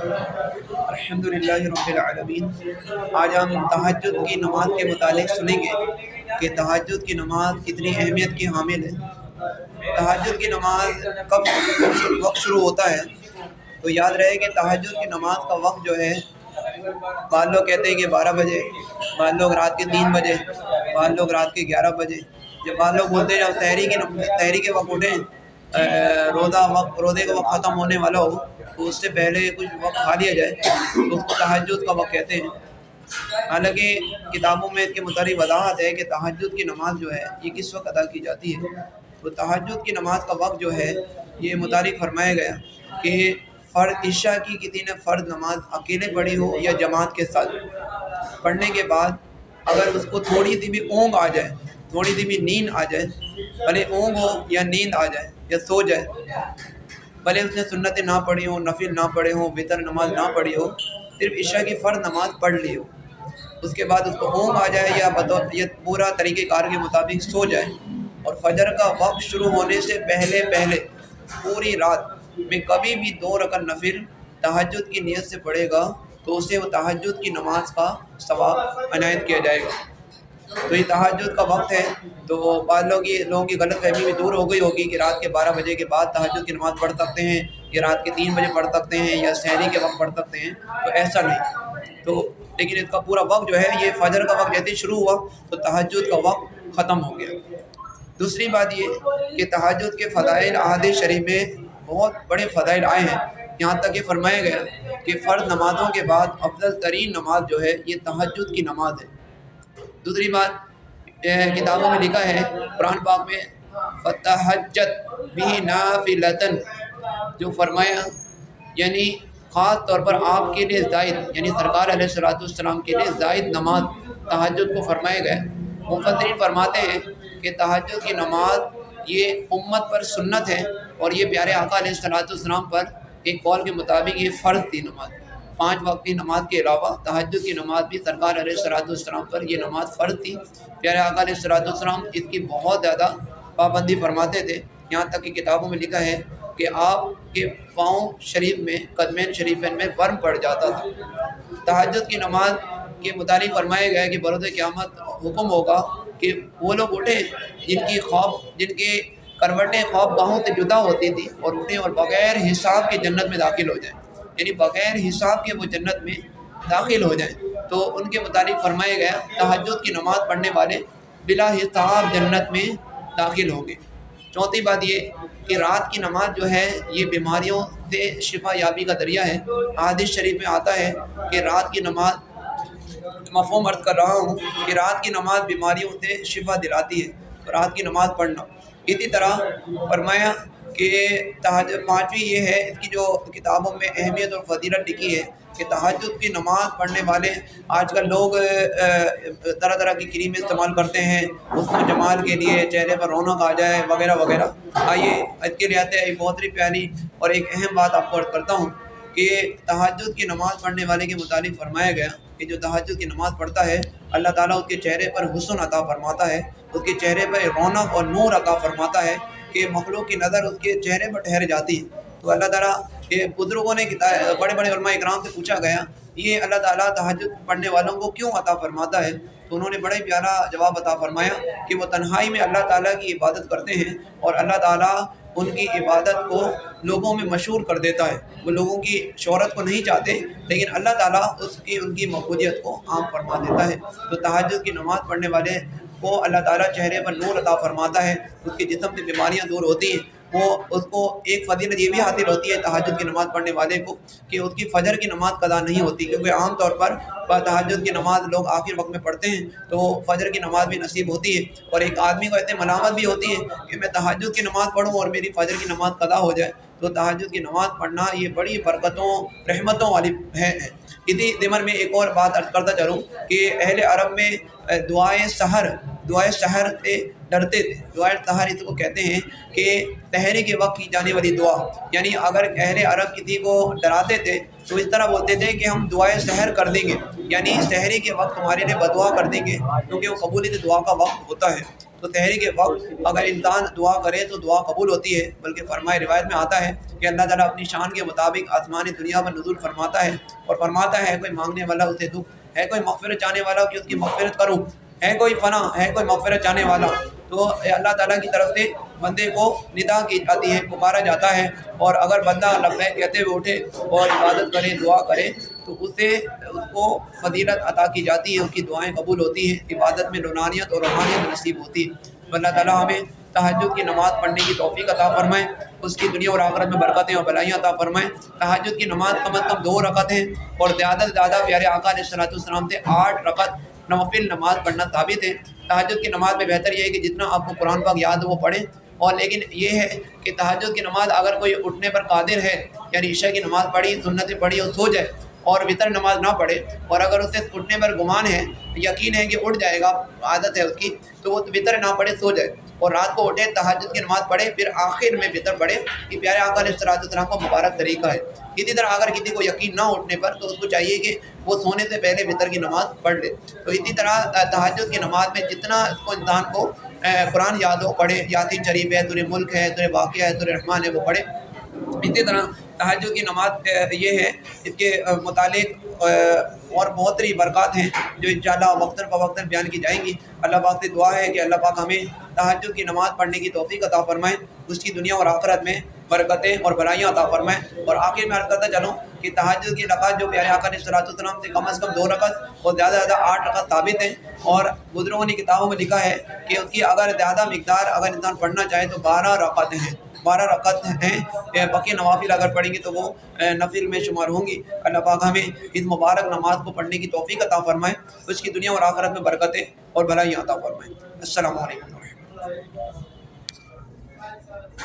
الحمدللہ رب العالمین۔ آج ہم تہجد کی نماز کے متعلق سنیں گے کہ تہجد کی نماز کتنی اہمیت کی حامل ہے۔ تہجد کی نماز کب وقت شروع ہوتا ہے؟ تو یاد رہے کہ تہجد کی نماز کا وقت جو ہے، بعض لوگ کہتے ہیں کہ 12 بجے، بعض لوگ رات کے 3 بجے، بعض لوگ رات کے 11 بجے، جب بعض لوگ بولتے ہیں جب سحری کے وقت اٹھیں، روزے کا وقت ختم ہونے والا ہو تو اس سے پہلے کچھ وقت کھا لیا جائے تو اس کو تہجد کا وقت کہتے ہیں۔ حالانکہ کتابوں میں اس کے متعلق وضاحت ہے کہ تہجد کی نماز جو ہے یہ کس وقت ادا کی جاتی ہے۔ تو تہجد کی نماز کا وقت جو ہے یہ متعلق فرمایا گیا کہ فرض عشاء کی کسی نے فرض نماز اکیلے پڑھی ہو یا جماعت کے ساتھ، پڑھنے کے بعد اگر اس کو تھوڑی سی بھی اونگ آ جائے، تھوڑی سی بھی نیند آ جائے، بھلے اونگ ہو یا نیند آ جائے یا سو جائے، بھلے اس نے سنتیں نہ پڑھی ہوں، نفل نہ پڑھے ہوں، وتر نماز نہ پڑھی ہو، صرف عشاء کی فرض نماز پڑھ لی ہو، اس کے بعد اس کو اونگ آ جائے یا پورا طریقہ کار کے مطابق سو جائے اور فجر کا وقت شروع ہونے سے پہلے پوری رات میں کبھی بھی 2 رکعت نفل تہجد کی نیت سے پڑھے گا تو اسے وہ تہجد کی نماز کا ثواب عنایت کیا جائے گا۔ تو یہ تہجد کا وقت ہے، تو بعض لوگوں کی غلط فہمی بھی دور ہو گئی ہوگی کہ رات کے 12 بجے کے بعد تہجد کی نماز پڑھ سکتے ہیں یا رات کے 3 بجے پڑھ سکتے ہیں یا سحری کے وقت پڑھ سکتے ہیں، تو ایسا نہیں۔ تو لیکن اس کا پورا وقت جو ہے یہ فجر کا وقت جیسے شروع ہوا تو تہجد کا وقت ختم ہو گیا۔ دوسری بات یہ کہ تہجد کے فضائل احادیث شریف میں بہت بڑے فضائل آئے ہیں، یہاں تک یہ فرمایا گیا کہ فرض نمازوں کے بعد افضل ترین نماز جو ہے یہ تہجد کی نماز ہے۔ دوسری بات کتابوں میں لکھا ہے، قرآن پاک میں فَتَہَجَّدْ بِهِ نَافِلَةً، جو فرمایا یعنی خاص طور پر آپ کے لیے زائد، یعنی سرکار علیہ السلام کے لیے زائد نماز تہجد کو فرمایا گیا۔ مفسرین فرماتے ہیں کہ تہجد کی نماز یہ امت پر سنت ہے اور یہ پیارے آقا علیہ السلام پر ایک قول کے مطابق یہ فرض تھی نماز۔ 5 وقت کی نماز کے علاوہ تہجد کی نماز بھی سرکار علیہ السلام پر یہ نماز فرض تھی۔ پیارے آقا علیہ السلام اس کی بہت زیادہ پابندی فرماتے تھے، یہاں تک کہ کتابوں میں لکھا ہے کہ آپ کے پاؤں شریف میں، قدمین شریفین میں ورم پڑ جاتا تھا۔ تہجد کی نماز کے متعلق فرمایا گیا ہے کہ بروز قیامت حکم ہوگا کہ وہ لوگ اٹھیں جن کے کروٹیں خواب گاہوں سے جدا ہوتی تھی اور اٹھیں اور بغیر حساب کے جنت میں داخل ہو جائیں، یعنی بغیر حساب کے وہ جنت میں داخل ہو جائیں۔ تو ان کے متعلق فرمایا گیا تہجد کی نماز پڑھنے والے بلا حساب جنت میں داخل ہوں گے۔ چوتھی بات یہ کہ رات کی نماز جو ہے یہ بیماریوں سے شفا یابی کا ذریعہ ہے۔ حدیث شریف میں آتا ہے کہ رات کی نماز، مفہوم عرض کر رہا ہوں کہ رات کی نماز بیماریوں سے شفا دلاتی ہے، تو رات کی نماز پڑھنا۔ اسی طرح فرمایا کہ پانچویں یہ ہے، اس کی جو کتابوں میں اہمیت اور فضیلت لکھی ہے کہ تہجد کی نماز پڑھنے والے، آج کل لوگ طرح طرح کی کریم استعمال کرتے ہیں اس کو جمال کے لیے، چہرے پر رونق آ جائے وغیرہ وغیرہ۔ آئیے اس کے لیے آتے ہیں، بہت ہی پیاری اور ایک اہم بات آپ کو عرض کرتا ہوں کہ تہجد کی نماز پڑھنے والے کے متعلق فرمایا گیا کہ جو تہجد کی نماز پڑھتا ہے اللہ تعالیٰ اس کے چہرے پر حسن عطا فرماتا ہے، اس کے چہرے پر رونق اور نور عطا فرماتا ہے کہ مخلوق کی نظر اس کے چہرے پر ٹھہر جاتی ہے۔ تو اللہ تعالیٰ کے بزرگوں نے بڑے بڑے علماء اکرام سے پوچھا گیا یہ اللہ تعالیٰ تہجد پڑھنے والوں کو کیوں عطا فرماتا ہے، تو انہوں نے بڑے پیارا جواب عطا فرمایا کہ وہ تنہائی میں اللہ تعالیٰ کی عبادت کرتے ہیں اور اللہ تعالیٰ ان کی عبادت کو لوگوں میں مشہور کر دیتا ہے۔ وہ لوگوں کی شہرت کو نہیں چاہتے لیکن اللہ تعالیٰ ان کی مقبولیت کو عام فرما دیتا ہے۔ تو تہجد کی نماز پڑھنے والے کو اللہ تعالیٰ چہرے پر نور عطا فرماتا ہے، اس کے جسم سے بیماریاں دور ہوتی ہیں۔ وہ اس کو ایک فضیلت یہ بھی حاصل ہوتی ہے تہجد کی نماز پڑھنے والے کو کہ اس کی فجر کی نماز قضا نہیں ہوتی، کیونکہ عام طور پر تہجد کی نماز لوگ آخر وقت میں پڑھتے ہیں تو فجر کی نماز بھی نصیب ہوتی ہے، اور ایک آدمی کو ایسے ملامت بھی ہوتی ہے کہ میں تہجد کی نماز پڑھوں اور میری فجر کی نماز قضا ہو جائے۔ تو تہجد کی نماز پڑھنا یہ بڑی برکتوں رحمتوں والی ہے۔ اسی ضمن میں ایک اور بات عرض کرتا چلوں کہ اہل عرب میں دعائے سحر دعائے سحر سے ڈرتے تھے. دعائے سحر اس کو کہتے ہیں کہ سحری کے وقت کی جانے والی دعا. یعنی اگر اہل عرب کسی کو ڈراتے تھے تو اس طرح بولتے تھے کہ ہم دعائے سحر کر دیں گے، یعنی سحری کے وقت تمہارے لیے بدعا کر دیں گے، کیونکہ وہ قبولیت دعا کا وقت ہوتا ہے. تو سحری کے وقت اگر انسان دعا کرے تو دعا قبول ہوتی ہے. بلکہ فرمائے روایت میں آتا ہے کہ اللہ تعالیٰ اپنی شان کے مطابق آسمانی دنیا پر نزول فرماتا ہے اور فرماتا ہے کوئی مانگنے والا اسے دو، ہے کوئی مغفرت چاہنے والا کہ اس کی مغفرت کروں، ہے کوئی فنا، ہے کوئی مغفرت چاہنے والا. تو اللہ تعالیٰ کی طرف سے بندے کو ندا کی جاتی ہے، پکارا جاتا ہے، اور اگر بندہ لبیک کہتے ہوئے اٹھے اور عبادت کرے، دعا کرے تو اس کو فضیلت عطا کی جاتی ہے، اس کی دعائیں قبول ہوتی ہیں، عبادت میں رونانیت اور روحانیت نصیب ہوتی ہے. اللہ تعالیٰ ہمیں تہجد کی نماز پڑھنے کی توفیق عطا فرمائے، اس کی دنیا اور آخرت میں برکتیں اور بھلائیاں عطا فرمائے. تہجد کی نماز کم از کم 2 رکعتیں اور زیادہ سے زیادہ پیارے آقا علیہ السلام سے 8 رکعت نوافل نماز پڑھنا ثابت ہے. تہجد کی نماز میں بہتر یہ ہے کہ جتنا آپ کو قرآن پاک یاد ہو وہ پڑھیں. اور لیکن یہ ہے کہ تہجد کی نماز اگر کوئی اٹھنے پر قادر ہے، یعنی عشاء کی نماز پڑھی، سنتیں پڑھی اور سو جائے اور وطر نماز نہ پڑھے، اور اگر اسے اٹھنے پر گمان ہے، یقین ہے کہ اٹھ جائے گا، عادت ہے اس کی، تو وہ وطر نہ پڑھے، سو جائے اور رات کو اٹھے، تہجد کی نماز پڑھے، پھر آخر میں وطر پڑھے. یہ پیارے آقا علیہ السلام کا مبارک طریقہ ہے. اسی طرح اگر کسی کو یقین نہ اٹھنے پر تو اس کو چاہیے کہ وہ سونے سے پہلے وطر کی نماز پڑھ لے. تو اسی طرح تہجد کی نماز میں جتنا اس کو انسان کو قرآن یاد ہو پڑھے، یاسین شریف ہے، سورہ ملک ہے، سورہ واقعہ ہے، سورہ رحمان ہے، وہ پڑھے. اسی طرح تہجد کی نماز یہ ہے، اس کے متعلق اور بہت سی برکات ہیں جو انشاءاللہ وقتاً فوقتاً بیان کی جائیں گی. اللہ پاک سے دعا ہے کہ اللہ پاک ہمیں تہجد کی نماز پڑھنے کی توفیق عطا فرمائے، اس کی دنیا اور آخرت میں برکتیں اور بھلائیاں عطا فرمائے. اور آخر میں عرض کرتا چلوں کہ تہجد کی رکعت جو پیارے آقا علیہ السلام سے کم از کم 2 رکعت اور زیادہ سے زیادہ 8 رکعت ثابت ہیں. اور بزرگوں نے کتابوں میں لکھا ہے کہ اس کی اگر زیادہ مقدار اگر انسان پڑھنا چاہے تو 12 رکعتیں ہیں، 12 رکعت ہیں. بقیہ نوافل اگر پڑھیں گے تو وہ نفل میں شمار ہوں گی. اللہ پاک ہمیں اس مبارک نماز کو پڑھنے کی توفیق عطا فرمائے، اس کی دنیا اور آخرت میں برکتیں اور بھلائیاں عطا فرمائے. السلام علیکم.